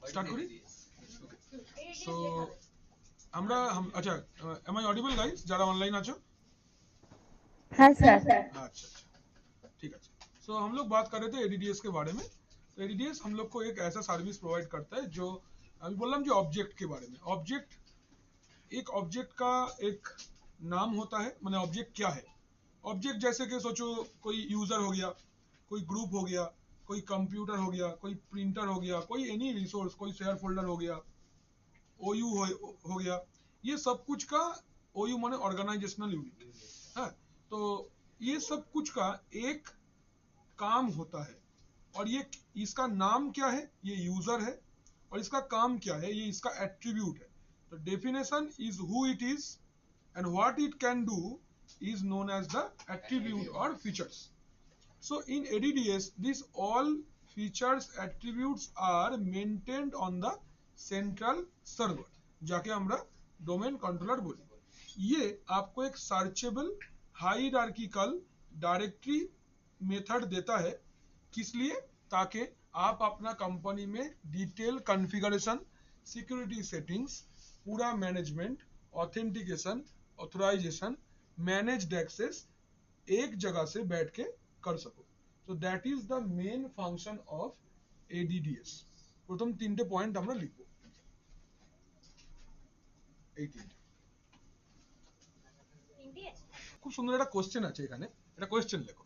Start করি। ওকে, so अच्छा, M I audible guys, যারা অনলাइन আছো? हाँ सर। अच्छा अच्छा, ठीक है। सो हम लोग बात कर रहे थे एडीडीएस के बारे में। तो एडीडीएस हम लोग को एक ऐसा सर्विस प्रोवाइड करता है जो अभी बोल रहा हूँ, जो ऑब्जेक्ट के बारे में। ऑब्जेक्ट, एक ऑब्जेक्ट का एक नाम होता है, माने ऑब्जेक्ट क्या है। ऑब्जेक्ट जैसे कि सोचो कोई यूजर हो गया, कोई ग्रुप हो गया, कोई कंप्यूटर हो गया, कोई प्रिंटर हो गया, कोई एनी रिसोर्स, कोई शेयर फोल्डर हो गया, ओयू हो गया, ये सब कुछ का, ओयू माने ऑर्गेनाइजेशनल यूनिट है। तो ये सब कुछ का एक काम होता है, और ये इसका नाम क्या है, ये यूजर है, और इसका काम क्या है, ये इसका एट्रीब्यूट है। तो definition is who it is and what it can do is known as the attribute or features. So in ADDS, these all features attributes are maintained on the central server, जाके हमरा domain controller बोली। ये आपको एक searchable hierarchical directory method देता है। किस लिए? ताकि आप अपना कंपनी में डिटेल कॉन्फ़िगरेशन, सिक्योरिटी सेटिंग्स, पूरा management, authentication, authorization, managed access एक जगह से बैठ के कर सको। So that is the main function of ADDS. প্রথম তিনটে পয়েন্ট আমরা লিখব, এই তিনটে। খুব সুন্দর একটা কোশ্চেন আছে এখানে, এটা কোশ্চেন লেখো।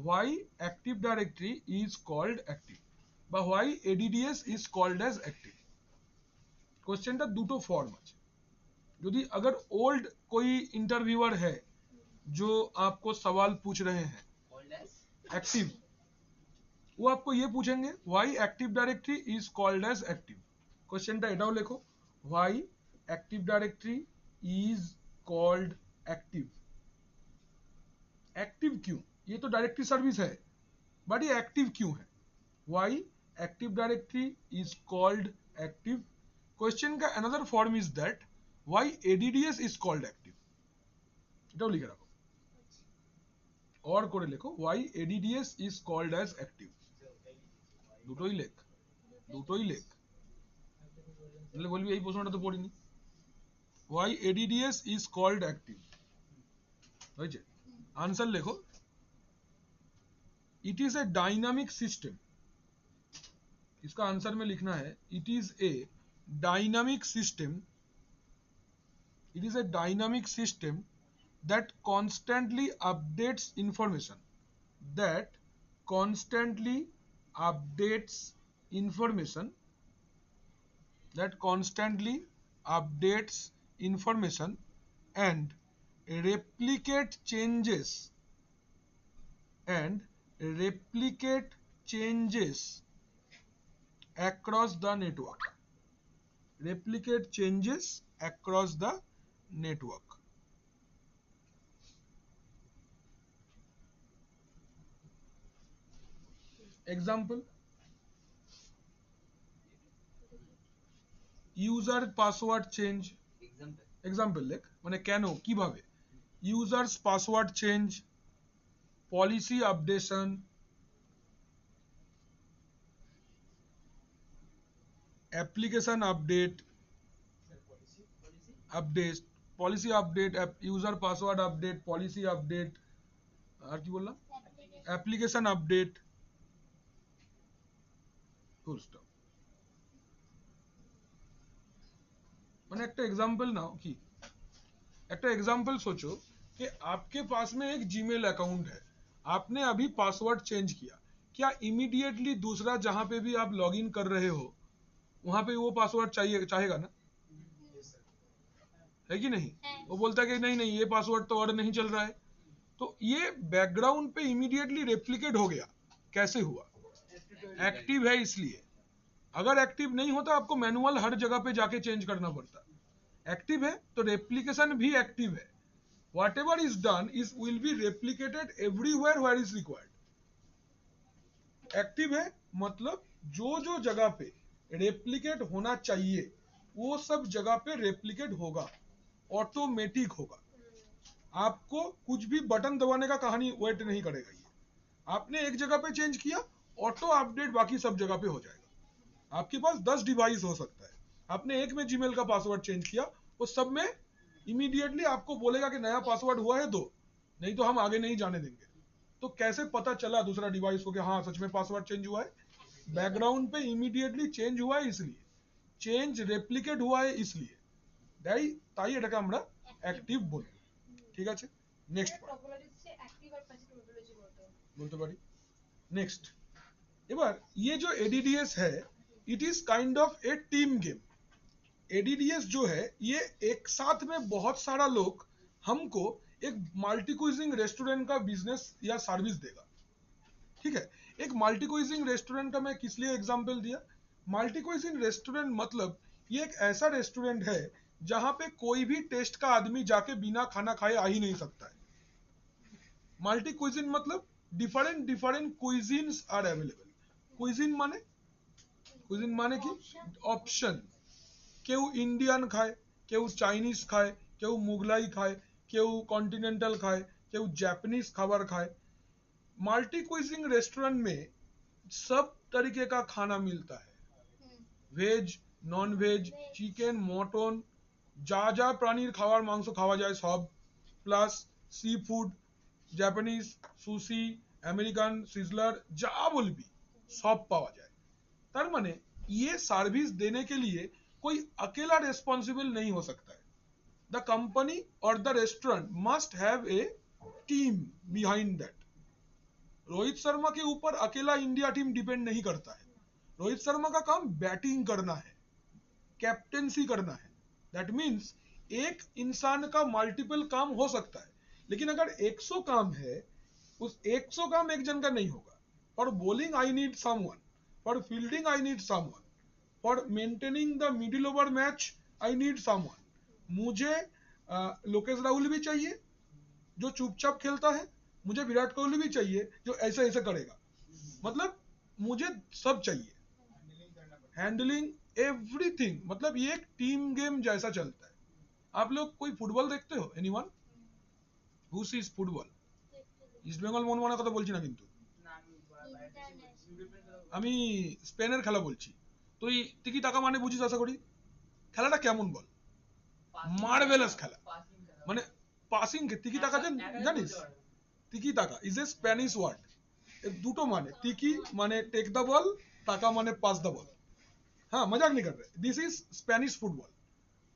why active directory is called active, বা why ADDS is called as active। क्वेश्चनটা দুটো ফর্ম আছে। यदि अगर ओल्ड कोई इंटरव्यूअर है जो आपको सवाल पूछ रहे हैं एक्टिव, वो आपको ये पूछेंगे why active directory is called as active. क्वेश्चनটা এটাও লেখো, why active directory is called active. Active क्यों? ये तो डायरेक्टरी सर्विस है, बट ये एक्टिव क्यों है? Why active directory is called active. Question का another form is that why ADDS is called active. এটাও লিখে রাখো, और করে লেখো why ADDS is called as active। দুটোই লেখ, দুটোই লেখ, তাহলে বলবি এই প্রশ্নটা তো পড়িনি। why ADDS is called active হয়েছে, आंसर লেখো। it is a dynamic system, इसका आंसर में लिखना है it is a dynamic system, it is a dynamic system that constantly updates information, that constantly updates information, that constantly updates information and replicate changes, and replicate changes across the network, replicate changes across the network। Example, user password change. Example लेख, মানে কেন, কিভাবে। Users password change, policy updation, application update, update, policy update, user password update, policy update, और কি বললাম, application update, full stop. মানে একটা example नाओ কি, একটা एग्जांपल सोचो कि आपके पास में एक जीमेल अकाउंट है, आपने अभी पासवर्ड चेंज किया, क्या इमीडिएटली दूसरा जहां पे भी आप लॉगिन कर रहे हो वहां पे वो पासवर्ड चाहिए, चाहेगा ना, है कि नहीं? वो बोलता है कि नहीं नहीं ये पासवर्ड तो और नहीं चल रहा है। तो ये बैकग्राउंड पे इमीडिएटली रेप्लिकेट हो गया। कैसे हुआ? एक्टिव है इसलिए। अगर एक्टिव नहीं होता आपको मैनुअल हर जगह पे जाके चेंज करना पड़ता। एक्टिव है तो रेप्लिकेशन भी एक्टिव है। whatever is done is will be replicated everywhere where is required। Active है मतलब जो जो जगह पे रेप्लिकेट होना चाहिए वो सब जगह पे रेप्लिकेट होगा, ऑटोमेटिक होगा। आपको कुछ भी बटन दबाने का कहानी वेट नहीं करेगा। ये आपने एक जगह पे चेंज किया, ऑटो अपडेट बाकी सब जगह पे हो जाएगा। आपके पास 10 डिवाइस हो सकता है, आपने एक में जीमेल का पासवर्ड चेंज किया, वो सब में इमीडिएटली आपको बोलेगा कि नया पासवर्ड हुआ है, दो, नहीं तो हम आगे नहीं जाने देंगे। तो कैसे पता चला दूसरा डिवाइस को कि हाँ सच में पासवर्ड चेंज हुआ है? बैकग्राउंड पे इमीडिएटली चेंज हुआ है, इसलिए চেঞ্জ রেপ্লিকেট हुआ है, इसलिए তাই এটাকে আমরা অ্যাক্টিভ বলবো। ঠিক আছে, নেক্সট বলতে পারি। নেক্সট, এবার ये जो एडीडीएस है, it is kind of A team game. ADDS जो है ये एक साथ में बहुत सारा लोग हमको एक मल्टी क्विजिंग रेस्टोरेंट का बिजनेस या सर्विस देगा। ठीक है, एक मल्टी क्विजिंग रेस्टोरेंट का मैं किस लिए एग्जांपल दिया? मल्टी क्विजिंग रेस्टोरेंट मतलब ये एक ऐसा रेस्टोरेंट है जहां पे कोई भी टेस्ट का आदमी जाके बिना खाना खाए आ ही नहीं सकता है। मल्टी क्विजिन मतलब different different cuisines are available. Cuisine माने কি? অপশন। কেউ ইন্ডিয়ান খায়, কেউ চাইনিজ খায়, কেউ মুগলাই খায়, কেউ কন্টিনেন্টাল খায়, কেউ জাপানিজ খাবার খায়। मल्टी क्विजिंग रेस्टोरेंट में सब तरीके का खाना मिलता है, veg, non veg, chicken, mutton, যা যা প্রাণীর খাওয়ার মাংস খাওয়া যায় সব, plus sea food, Japanese, sushi, American sizzler, যা বলবি सब पावा जाए। तार माने ये सर्विस देने के लिए कोई अकेला रिस्पॉन्सिबल नहीं हो सकता है। द कंपनी और the restaurant must have a team behind that. Rohit Sharma के ऊपर अकेला इंडिया टीम डिपेंड नहीं करता है। रोहित शर्मा का काम बैटिंग करना है, कैप्टेंसी करना है। दैट मीन्स एक इंसान का मल्टीपल काम हो सकता है, लेकिन अगर 100 काम है, उस 100 काम एक जन का नहीं होगा। For bowling I need someone, for fielding I need someone, for maintaining the middle over match I need someone. मुझे लोकेश राहुल भी चाहिए जो चुपचाप खेलता है, मुझे विराट कोहली भी चाहिए जो ऐसे ऐसे करेगा। मतलब मुझे सब चाहिए, हैंडलिंग एवरीथिंग। मतलब ये एक टीम गेम जैसा चलता है। आप लोग कोई फुटबल देखते हो? Anyone who seize football? East Bengal মোহনবাগানের কথা বলছি না, কিন্তু আমি স্পেনের খেলা বলছি। তুই টিকি টাকা মানে বুঝিস আশা করি। খেলাটা কেমন বল? মার্ভেলাস খেলা। মানে পাসিং টিকি টাকা জানিস? টিকি টাকা ইজ এ স্প্যানিশ ওয়ার্ড। এর দুটো মানে, টিকি মানে টেক দ্য বল, টাকা মানে পাস দ্য বল। হ্যাঁ, মজাক नहीं कर रहे। This is Spanish football.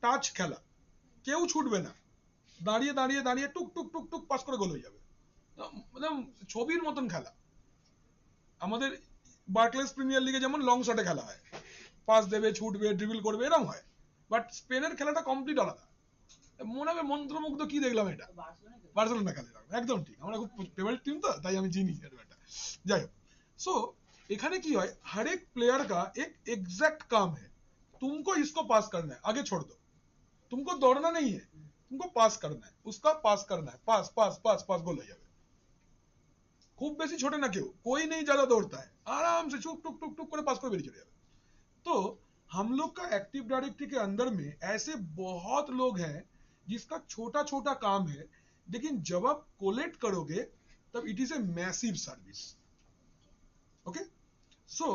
Touch খেলা, কেউ ছুটবে না, দাঁড়িয়ে দাঁড়িয়ে দাঁড়িয়ে টুক টুক টুক টুক পাস করে গোল হয়ে যাবে। একদম ছবির মতন খেলা। আমাদের বার্কলেস প্রিমিয়ার লিগে যেমন লং শটে খেলা হয়, পাস দেবে, ছুটবে, ড্রিবল করবে, এরকম হয়। বাট স্পেনের খেলাটা কমপ্লিট আলাদা। মনে হবে মন্ত্রমুগ্ধ, কি দেখলাম এটা। বার্সেলোনা খেলে একদম ঠিক, আমরা খুব फेवरेट टीम तो তাই আমি চিনি এটা। যাই হোক, सो এখানে কি হয়, हर एक प्लेयर का एक एग्जैक्ट काम है। तुमको इसको पास करना है, आगे छोड़ दो। तुमको दौड़ना नहीं है, तुमको पास करना है, उसका पास करना है, पास पास पास पास गोल हो जाएगा। खूब বেশি ছোটে না কেউ, कोई नहीं ज्यादा दौड़ता है, आराम से चुप टुक टुक टुक করে पास করে বেরিয়ে चले जाएगा। तो हम लोग का एक्टिव डायरेक्टरी के अंदर में ऐसे बहुत लोग हैं जिसका छोटा छोटा काम है, लेकिन जब आप कोलेक्ट करोगे तब it is a massive service. Okay, so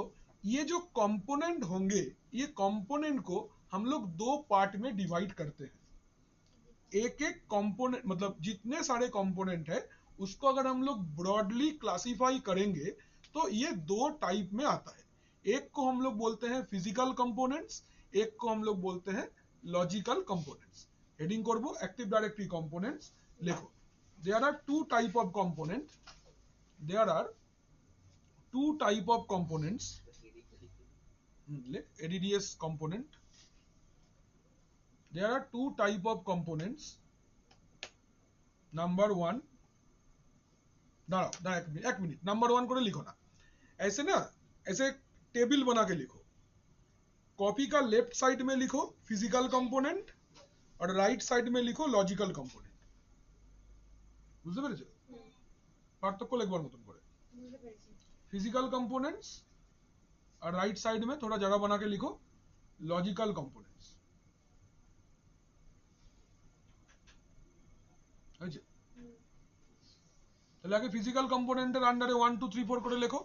ये जो कंपोनेंट होंगे, ये कंपोनेंट को हम लोग दो पार्ट में डिवाइड करते हैं। एक एक कंपोनेंट मतलब जितने सारे कंपोनेंट है उसको अगर हम लोग ब्रॉडली क्लासिफाई करेंगे तो ये दो टाइप में आता है। एक को हम लोग बोलते हैं फिजिकल कंपोनेंट्स, एक को हम लोग बोलते हैं लॉजिकल कंपोनेंट्स। हेडिंग करबो एक्टिव डायरेक्टरी कंपोनेंट्स, लिखो there are two type of component, there are two type of components, ADDS component, there are two type of components। Number one, दाঁড়াও एक मिनट, नंबर वन করে लिखो ना, ऐसे ना, ऐसे टेबल बना के लिखो। कॉपी का लेफ्ट साइड में लिखो फिजिकल कंपोनेंट और राइट साइड में लिखो लॉजिकल कंपोनेंट। বুঝতে পেরেছো? পার্থক্য লিখবার মতন করে। फिजिकल कंपोनेंट्स और राइट साइड में थोड़ा जगह बना के लिखो लॉजिकल कंपोनेंट्स। তাহলে আগে ফিজিক্যাল কম্পোনেন্টের আন্ডারে 1 2 3 4 করে লেখো।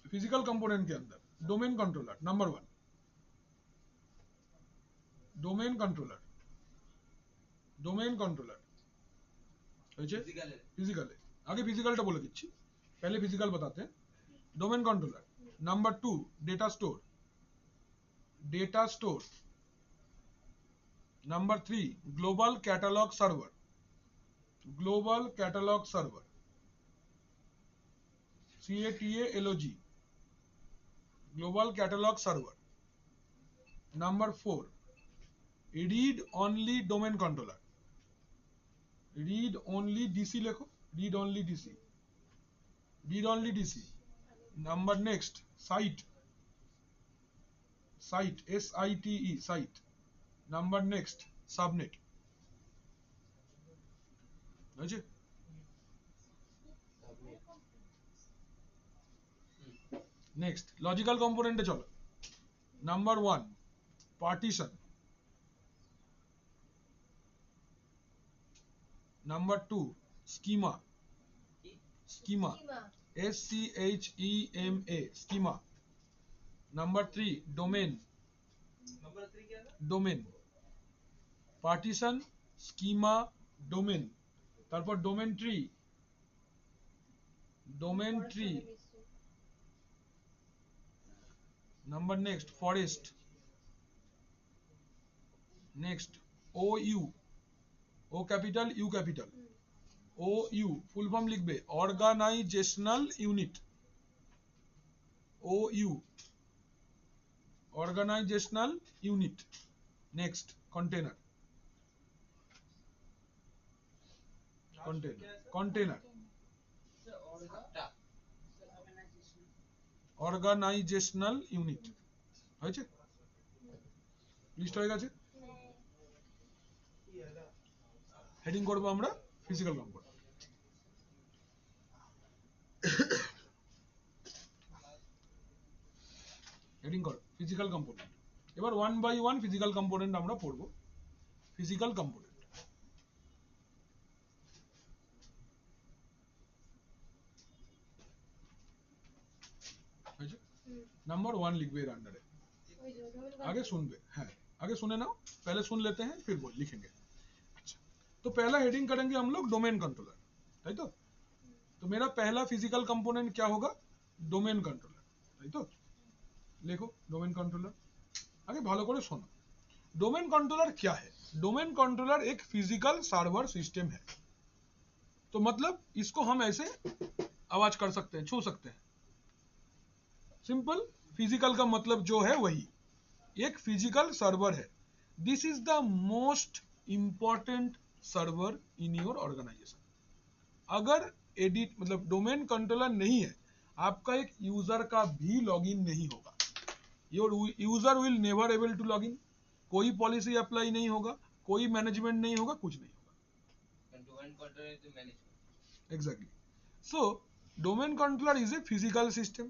फिजिकल कंपोनेंट के अंदर domain controller number 1, domain controller physical है, आगे फिजिकलটা বলে দিচ্ছি, पहले फिजिकल बताते हैं। Domain controller number 2, data store number 3, global catalog server CATALOG, global catalog server. Number 4, read only domain controller, read only DC लिखो, read only DC. Number next site SITE site. Number next subnet. Next logical कंपोनेंटे चलो। Number 1, partition. Number 2, schema SCHEMA schema. Number 3, domain partition schema domain. তারপর domain tree number next forest. Next OU, O capital U capital, OU full form लिखबे organisational unit, OU organisational unit. Next container organisational unit হয়েছে, list হয়ে গেছে। Heading করব আমরা physical component. Heading করো physical component. এবার 1 by 1 physical component আমরা পড়ব। ফিজিক্যাল কম্পোনেন্ট नंबर 1 लिखबे एर अंडर, आगे सुनबे, हाँ आगे सुने ना, पहले सुन लेते हैं फिर बोल लिखेंगे। अच्छा, तो पहला हेडिंग करेंगे हम लोग डोमेन कंट्रोलर, राइट। तो मेरा पहला फिजिकल कंपोनेंट क्या होगा, डोमेन कंट्रोलर, राइट। लिखो डोमेन कंट्रोलर, आगे ভালো করে শোনো। डोमेन कंट्रोलर क्या है, डोमेन कंट्रोलर एक फिजिकल सर्वर सिस्टम है। तो मतलब इसको हम ऐसे आवाज कर सकते हैं, छू सकते हैं, सिंपल। फिजिकल का मतलब जो है वही एक फिजिकल सर्वर है। This is the most important server in your organization. अगर एडिट मतलब डोमेन कंट्रोलर नहीं है, आपका एक यूजर का भी लॉगिन नहीं होगा, your user will never able to login, कोई पॉलिसी अप्लाई नहीं होगा, कोई मैनेजमेंट नहीं होगा, कुछ नहीं होगा। Exactly, so domain controller is a physical system.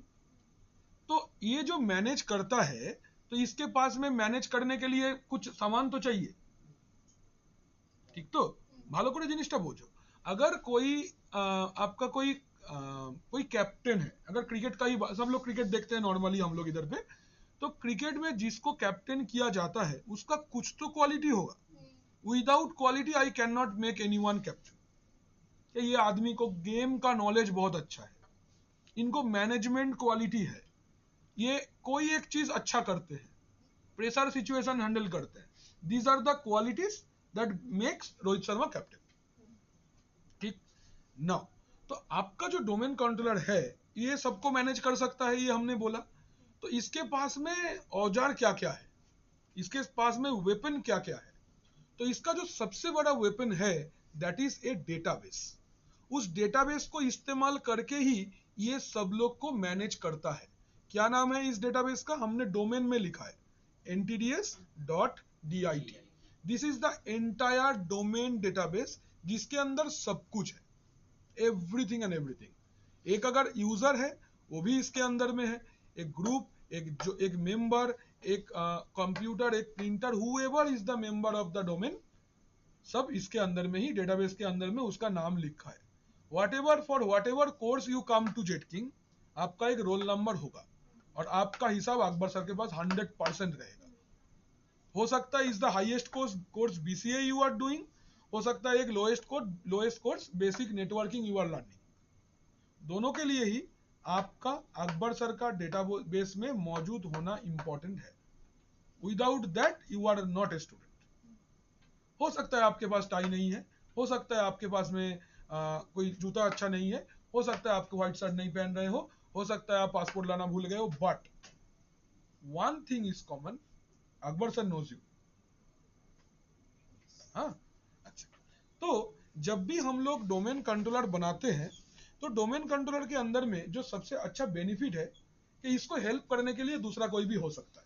तो ये जो मैनेज करता है, तो इसके पास में मैनेज करने के लिए कुछ सामान तो चाहिए, ठीक। तो ভালো করে জিনিসটা বোঝো। अगर कोई आपका कोई कैप्टन है, अगर क्रिकेट का ही सब लोग क्रिकेट देखते हैं नॉर्मली हम लोग इधर पे, तो क्रिकेट में जिसको कैप्टन किया जाता है उसका कुछ तो क्वालिटी होगा। Without quality I can not make anyone captain. ये आदमी को गेम का नॉलेज बहुत अच्छा है, इनको मैनेजमेंट क्वालिटी है, ये कोई एक चीज अच्छा करते हैं, प्रेशर सिचुएशन हैंडल करते हैं। These are the qualities that makes Rohit Sharma captain, ठीक ना। तो आपका जो डोमेन कंट्रोलर है ये सबको मैनेज कर सकता है, ये हमने बोला। तो इसके पास में औजार क्या क्या है, इसके पास में वेपन क्या क्या है। तो इसका जो सबसे बड़ा वेपन है दैट इज ए डेटाबेस। उस डेटाबेस को इस्तेमाल करके ही ये सब लोग को मैनेज करता है। क्या नाम है इस डेटाबेस का, हमने डोमेन में लिखा है ntds.dit। This is the entire domain database, जिसके अंदर सब कुछ है, एवरीथिंग एंड एवरीथिंग। एक अगर यूजर है वो भी इसके अंदर में है, एक ग्रुप, एक मेंबर, एक कंप्यूटर, एक printer, whoever is the member of the domain, सब इसके अंदर में ही डेटाबेस के अंदर में उसका नाम लिखा है। Whatever for whatever course you come to Jetking, आपका एक रोल नंबर होगा और आपका हिसाब अकबर सर के पास 100% रहेगा। हो सकता है is the highest course BCA you are doing, हो सकता है एक lowest course basic networking you are learning. दोनों के लिए ही आपका अकबर सर का डेटाबेस में मौजूद होना इंपॉर्टेंट है। Without that you are not a student. हो सकता है आपके पास टाई नहीं है, हो सकता है आपके पास में कोई जूता अच्छा नहीं है, हो सकता है आपको व्हाइट शर्ट नहीं पहन रहे हो सकता है आप पासपोर्ट लाना भूल गए हो, but one thing is common, Akbar sir knows you. हाँ, अच्छा। तो जब भी हम लोग डोमेन कंट्रोलर बनाते हैं तो डोमेन कंट्रोलर के अंदर में जो सबसे अच्छा बेनिफिट है कि इसको हेल्प करने के लिए दूसरा कोई भी हो सकता है।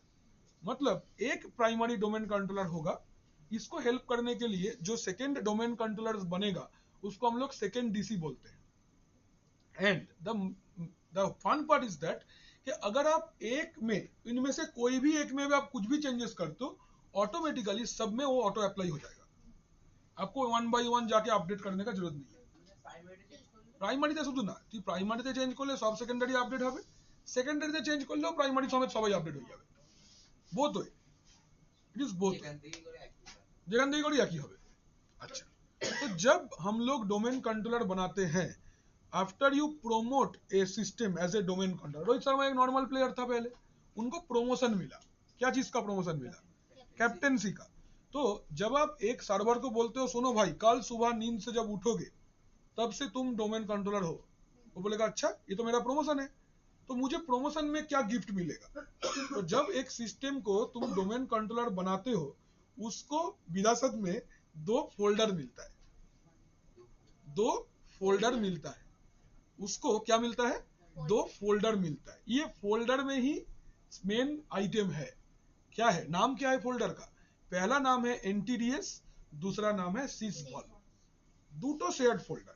मतलब एक प्राइमरी डोमेन कंट्रोलर होगा, इसको हेल्प करने के लिए जो सेकेंड डोमेन कंट्रोलर बनेगा उसको हम लोग सेकेंड डीसी बोलते हैं। And the fun part is that कि अगर आप एक में इनमें से कोई भी एक में भी आप कुछ भी चेंजेस करते हो, ऑटोमेटिकली सब में वो ऑटो अप्लाई हो जाएगा। आपको 1 बाय 1 जाके अपडेट करने का जरूरत नहीं है। প্রাইমারিতে শুধু না, তুই প্রাইমারিতে চেঞ্জ করলে সব সেকেন্ডারি আপডেট হবে, সেকেন্ডারিতে চেঞ্জ করলেও প্রাইমারি সমেত সবাই আপডেট হয়ে যাবে। Both way, it is both, যেখান থেকে করি একই হবে। अच्छा, तो जब हम लोग डोमेन कंट्रोलर बनाते हैं, after you promote a system as a domain controller, Rohit Sharma एक नॉर्मल प्लेयर था पहले, उनको प्रोमोशन मिला। क्या चीज का प्रोमोशन मिला? कैप्टेंसी का। तो जब आप एक सर्वर को बोलते हो सुनो भाई कल सुबह नींद से जब उठोगे तब से तुम डोमेन कंट्रोलर हो, वो बोलेगा अच्छा ये तो मेरा प्रमोशन है, तो मुझे प्रमोशन में क्या गिफ्ट मिलेगा? तो जब एक सिस्टम को तुम डोमेन कंट्रोलर बनाते हो, उसको विरासत में 2 फोल्डर मिलता है, 2 फोल्डर मिलता है। उसको क्या मिलता है? 2 फोल्डर मिलता है। ये फोल्डर में ही मेन आइटम है। क्या है नाम? क्या है फोल्डर का? पहला नाम है एनटीडीएस, दूसरा नाम है सिसवॉल। दूटो शेयर्ड फोल्डर,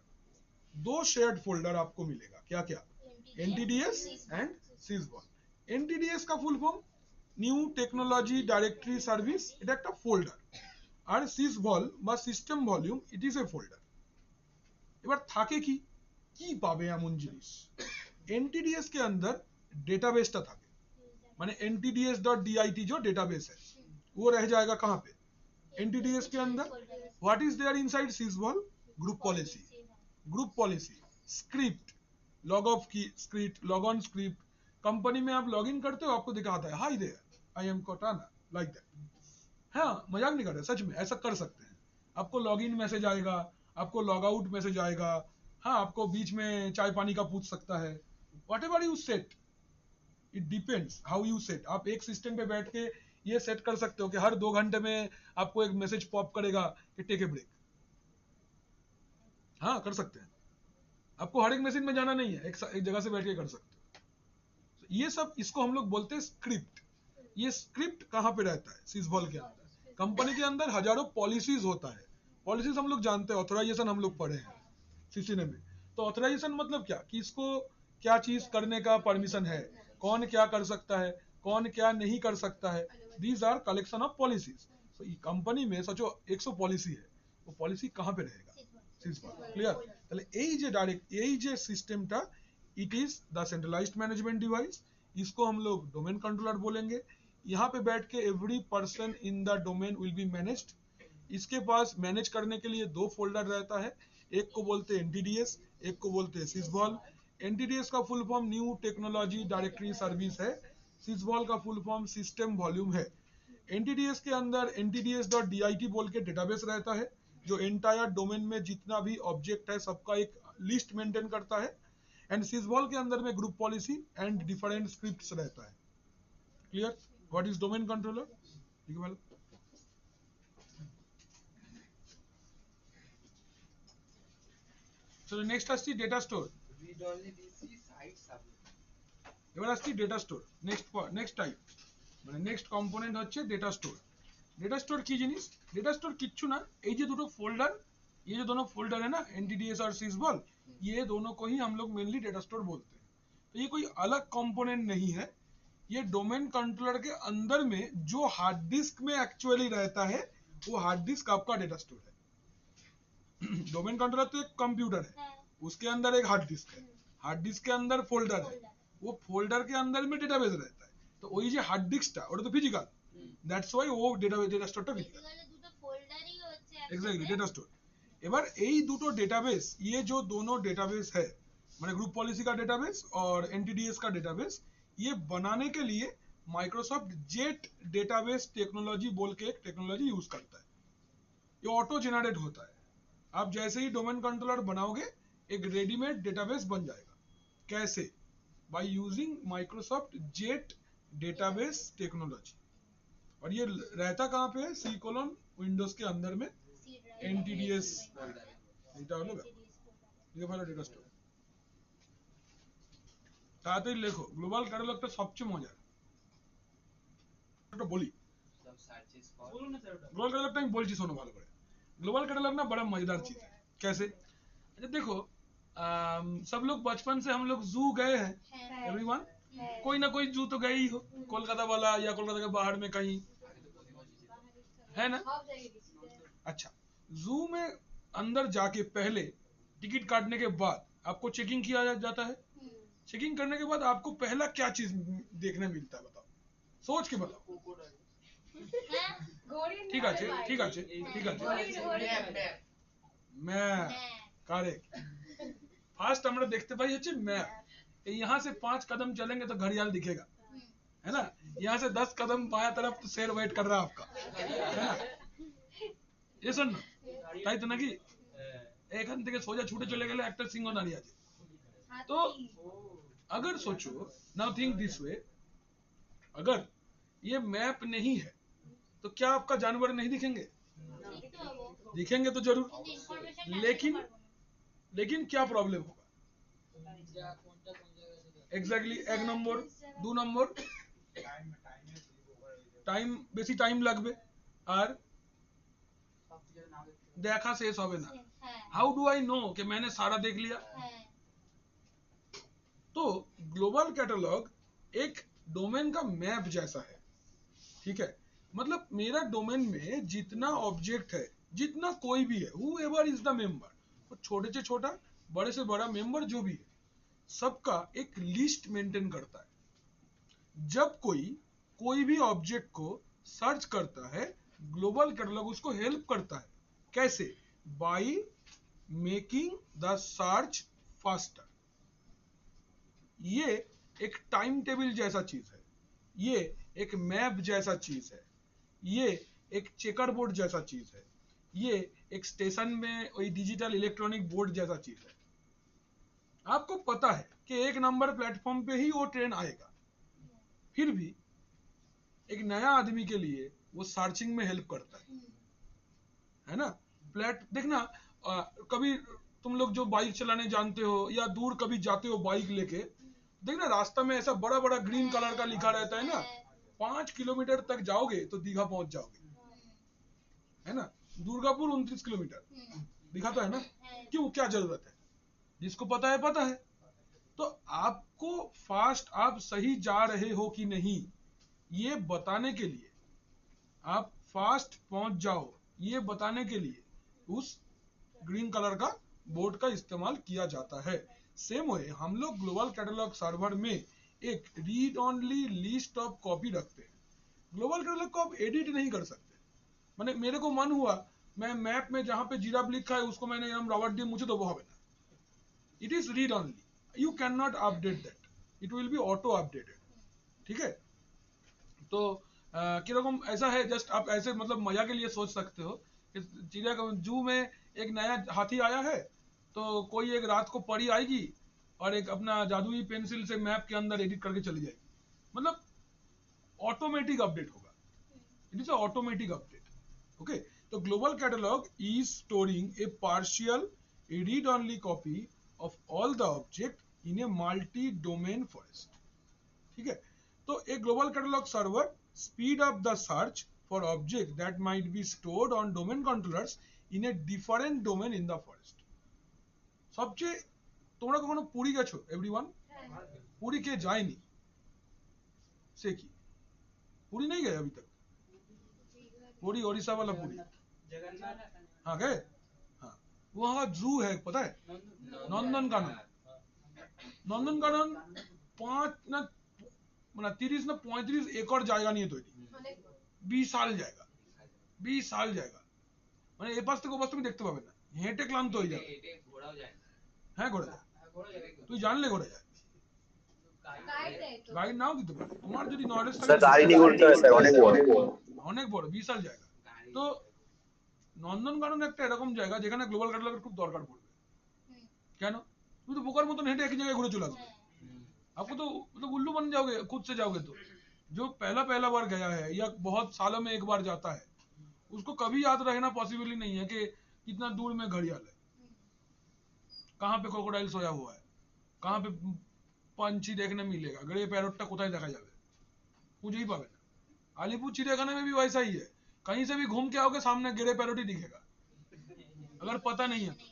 2 शेयर्ड फोल्डर आपको मिलेगा। क्या क्या? एनटीडीएस एंड सिसवॉल। एनटीडीएस का full form new technology directory service, এটা একটা ফোল্ডার। আর সিসভল বা system volume it is a folder. এবার থাকে কি কি পাবে এমন জিনিস? एनटीडीएस के अंदर डेटाबेसটা থাকে, মানে ntds.dit जो डेटाबेस है वो रह जाएगा कहां पे? एनटीडीएस के अंदर। What is there inside SYSVOL? Group policy, group policy, script, log off की script, log on script. Company में आप लॉग इन करते हो आपको दिखाता है hi there I am Cortana, like that. हाँ, मजाक नहीं कर रहे, सच में ऐसा कर सकते हैं। आपको लॉग इन मैसेज आएगा, आपको लॉग आउट मैसेज आएगा। हाँ, आपको बीच में चाय पानी का पूछ सकता है। What ever you set, it depends how you set. आप एक सिस्टम पे बैठ के ये सेट कर सकते हो कि हर 2 घंटे में आपको एक मैसेज पॉप करेगा कि टेक ए ब्रेक। हाँ, कर सकते हैं। आपको हर एक मैसेज में जाना नहीं है, एक जगह से बैठ के कर सकते हो। तो ये सब इसको हम लोग बोलते हैं स्क्रिप्ट। ये स्क्रिप्ट कहाँ पे रहता है? सिसवॉल के अंदर। कंपनी के अंदर हजारों पॉलिसीज होता है। पॉलिसीज हम लोग जानते हैं, ऑथराइजेशन हम लोग पढ़े हैं सीसीने में। तो ऑथराइजेशन मतलब क्या कि इसको क्या चीज करने का परमिशन है, कौन क्या कर सकता है, कौन क्या नहीं कर सकता है। These are collection of policies. तो कंपनी में सोचो 100 पॉलिसी है, वो पॉलिसी कहाँ पे रहेगा? क्लियर? তাহলে এই যে डायरेक्ट এই যে সিস্টেমটা it is the centralised management device, इसको हम लोग डोमेन कंट्रोलर बोलेंगे। यहाँ पे बैठ के every person in the domain will be managed. इसके पास मैनेज करने के लिए 2 फोल्डर रहता है, एक को बोलते हैं एनटीडीएस, एक को बोलते हैं सिसवॉल। एनटीडीएस का full form new technology directory service है, सिसवॉल का फुल फॉर्म सिस्टम वॉल्यूम है। एनटीडीएस के अंदर ntds.dit बोल के डेटाबेस रहता है जो एंटायर डोमेन में जितना भी ऑब्जेक्ट है सबका एक लिस्ट मेंटेन करता है। एंड सिसवॉल के अंदर में group policy and different scripts रहता है। Clear? What is domain controller? ठीक है भाई। चलो नेक्स्ट আসছি ডেটা স্টোর। এবার আসছি ডেটা স্টোর। নেক্সট টাইপ মানে নেক্সট কম্পোনেন্ট হচ্ছে ডেটা স্টোর। डेटा स्टोर की जिनिस, डेटा स्टोर किच्छु ना, ये जो दोनों फोल्डर, ये जो दोनों फोल्डर है ना एनटीडीएस और सिसवॉल, ये दोनों को ही हम लोग मेनली डेटा स्टोर बोलते हैं। तो ये कोई अलग कंपोनेंट नहीं है, ये डोमेन कंट्रोलर के अंदर में जो हार्ड डिस्क में एक्चुअली रहता है वो हार्ड डिस्क आपका डेटा स्टोर है। डोमेन कंट्रोलर तो एक कंप्यूटर है, उसके अंदर एक हार्ड डिस्क है, हार्ड डिस्क के अंदर फोल्डर है, वो फोल्डर के अंदर में डेटाबेस रहता है। तो ওই যে হার্ড ডিস্কটা ওটা তো ফিজিক্যাল, দ্যাটস ওয়াই ও ডেটা স্টোরটা ফিজিক্যাল, দুটো ফোল্ডারই হচ্ছে एग्जैक्टली डेटा स्टोर। এবার এই দুটো डेटाबेस, ये जो दोनों डेटाबेस है, माने ग्रुप पॉलिसी का डेटाबेस और एनटीडीएस का डेटाबेस, ये बनाने के लिए माइक्रोसॉफ्ट जेट डेटाबेस टेक्नोलॉजी बोल के एक टेक्नोलॉजी यूज करता है। ये ऑटो जनरेट होता है, आप जैसे ही डोमेन कंट्रोलर बनाओगे एक रेडीमेड डेटाबेस बन जाएगा। कैसे? By using Microsoft jet database technology. और ये रहता कहाँ पे है? सी कोलन विंडोज के अंदर में एनटीडीएस, এটা হলো ব্যাপার। লিখে ফেলো ডেটা স্টোর, তাড়াতাড়ি লেখো। গ্লোবাল ক্যাটালগটা সবচেয়ে মজার, একটা বলি ग्लोबल कैटलॉग टाइम बोल चीज सुनो भालो करे। ग्लोबल कैटलॉग ना बड़ा मजेदार चीज है। कैसे? अच्छा देखो, सब लोग बचपन से हम लोग जू गए हैं, एवरीवन, कोई ना कोई जू तो गए ही हो, कोलकाता वाला या कोलकाता के बाहर में कहीं, है ना? अच्छा, जू में अंदर जाके पहले टिकट काटने के बाद आपको चेकिंग किया जाता है। चेकिंग करने के बाद आपको पहला क्या चीज देखने मिलता है बताओ, सोच के बताओ। ঠিক আছে ঠিক আছে ঠিক আছে, मैप, करेक्ट। फास्ट আমরা দেখতে पाई হচ্ছে मैप। यहाँ से 5 कदम चलेंगे तो घड़ियाल दिखेगा, है ना? यहाँ से 10 कदम बाया तरफ तो शेर वेट कर रहा है आपका, है ना? ये सुन ना, তাই তো নাকি? এখান থেকে সোজা ছুটে চলে গেলে একটা সিংহ দাঁড়িয়ে আছে। तो अगर सोचो, नाउ थिंक दिस वे, अगर ये मैप नहीं है तो क्या आपका जानवर नहीं दिखेंगे? दिखेंगे तो जरूर, लेकिन क्या प्रॉब्लम होगा? एग्जैक्टली, एक नंबर, 2 नंबर टाइम, बेसी टाइम লাগবে আর দেখা শেষ হবে না। हाउ डू आई नो कि मैंने सारा देख लिया? तो ग्लोबल कैटलॉग एक डोमेन का मैप जैसा है, ठीक है? मतलब मेरा डोमेन में जितना ऑब्जेक्ट है, जितना कोई भी है, whoever is the member, वो छोटे से छोटा, बड़े से बड़ा मेंबर जो भी है, सबका एक लिस्ट मेंटेन करता है। जब कोई भी ऑब्जेक्ट को सर्च करता है, ग्लोबल कैटलॉग उसको हेल्प करता है। कैसे? By making the search faster. ये एक टाइम टेबल जैसा चीज है, ये एक मैप जैसा चीज है, ये एक चेकर बोर्ड जैसा चीज है, ये एक स्टेशन में वही डिजिटल इलेक्ट्रॉनिक बोर्ड जैसा चीज है। आपको पता है कि एक नंबर प्लेटफॉर्म पे ही वो ट्रेन आएगा, फिर भी एक नया आदमी के लिए वो सर्चिंग में हेल्प करता है ना? देखना, कभी तुम लोग जो बाइक चलाने जानते हो या दूर कभी जाते हो बाइक लेके, देखना रास्ता में ऐसा बड़ा बड़ा ग्रीन कलर का लिखा रहता है ना, 5 किलोमीटर तक जाओगे तो दीघा पहुंच जाओगे, है ना? दुर्गापुर 29 किलोमीटर दिखाता है ना? क्यों, क्या जरूरत है? जिसको पता है पता है। तो आपको फास्ट, आप सही जा रहे हो कि नहीं, ये बताने के लिए, आप फास्ट पहुंच जाओ ये बताने के लिए उस ग्रीन कलर का बोर्ड का इस्तेमाल किया जाता है। सेम वे हम लोग ग्लोबल कैटलॉग सर्वर में एक read only list of copy रखते हैं। ग्लोबल कैटलॉग को आप एडिट नहीं कर सकते। माने मेरे को मन हुआ, मैं मैप में जहां पे जिराफ लिखा है उसको मैंने नाम रॉबर्ट दिया, मुझे तो वो হবে না। It is read only, you can not update that, it will be auto updated, ठीक है? तो किरकम ऐसा है, जस्ट आप ऐसे मतलब मजा के लिए सोच सकते हो कि चिड़िया जू में एक नया हाथी आया है, तो कोई एक रात को परी आएगी और एक अपना जादुई पेंसिल से मैप के अंदर एडिट करके चली जाएगी। मतलब ऑटोमेटिक अपडेट होगा, it is automatic update, okay? तो global catalog is storing a partial read only copy of all the object in a multi domain forest, ठीक है? तो एक global catalog server speed up the search for objects that might be stored on domain controllers in a different domain in the forest. সবচেয়ে, তোমরা কখনো পুরী গেছো everyone? Puri কে যায়নি? সে কি পুরী नहीं गए अभी तक? पुरी ओडिशा वाला पुरी, हाँ गए? हाँ, वहाँ जू है पता है, नंदनकानन। नंदनकानन 5 না মানে 30 না 35 একর জায়গা নিয়ে তৈরি, বিশাল জায়গা, বিশাল জায়গা, মানে এপাশ থেকে ওপাশ তুমি দেখতে পাবে না, হেঁটে ক্লান্ত হয়ে যাবে। হ্যাঁ ঘোরা যায়, তুই জানলে ঘোরা যায়, গাইড নাও দিতে পারে, তোমার যদি নলেজ থাকে। স্যার গাড়ি নিয়ে ঘুরতে হবে স্যার, অনেক বড়। অনেক বড় বিশাল জায়গা। তো নন্দনকানন একটা এরকম জায়গা যেখানে গ্লোবাল ক্যাটালগের খুব দরকার পড়বে। কেন? তুমি তো বোকার মতন হেঁটে একই জায়গায় ঘুরে चले আসবে। आपको तो मतलब उल्लू बन जाओगे, खुद से जाओगे तो। जो पहला पहला बार गया है या बहुत सालों में एक बार जाता है, उसको कभी याद रहना पॉसिबल ही नहीं है कि कितना दूर में घड़ियाल है, कहाँ पे क्रोकोडाइल सोया हुआ है, कहाँ पे पंछी देखने मिलेगा, ग्रे पैरोटটা কোথায় দেখা যাবে, খুঁজেই পাবে না। अलीपुर चिड़ियाखाना में भी वैसा ही है, कहीं से भी घूम के आओगे सामने ग्रे पैरोट ही दिखेगा, अगर पता नहीं है तो।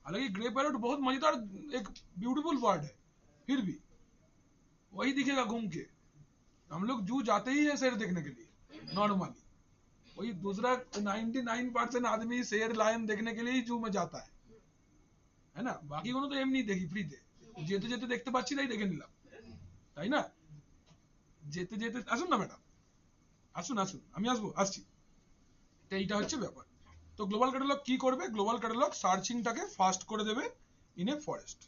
हालांकि ग्रे पैरोट बहुत मजेदार एक ब्यूटीफुल बर्ड है, फिर भी वही दिखेगा घूम के। हम लोग जू जाते ही है शेर देखने के लिए नॉर्मली, वही दूसरा 99% आदमी शेर लायन देखने के लिए ही जू में जाता है ना, बाकी কোনো তো এমনি দেখি ফ্রিতে, যেতে যেতে দেখতে পাচ্ছি তাই দেখে নিলাম, তাই না? যেতে যেতে আসুন না ম্যাডাম, আসুন আসুন, আমি আসছি। তো এইটা হচ্ছে ব্যাপার। তো গ্লোবাল ক্যাটালগ কি করবে, গ্লোবাল ক্যাটালগ সার্চিংটাকে ফাস্ট করে দেবে ইন এ ফরেস্ট।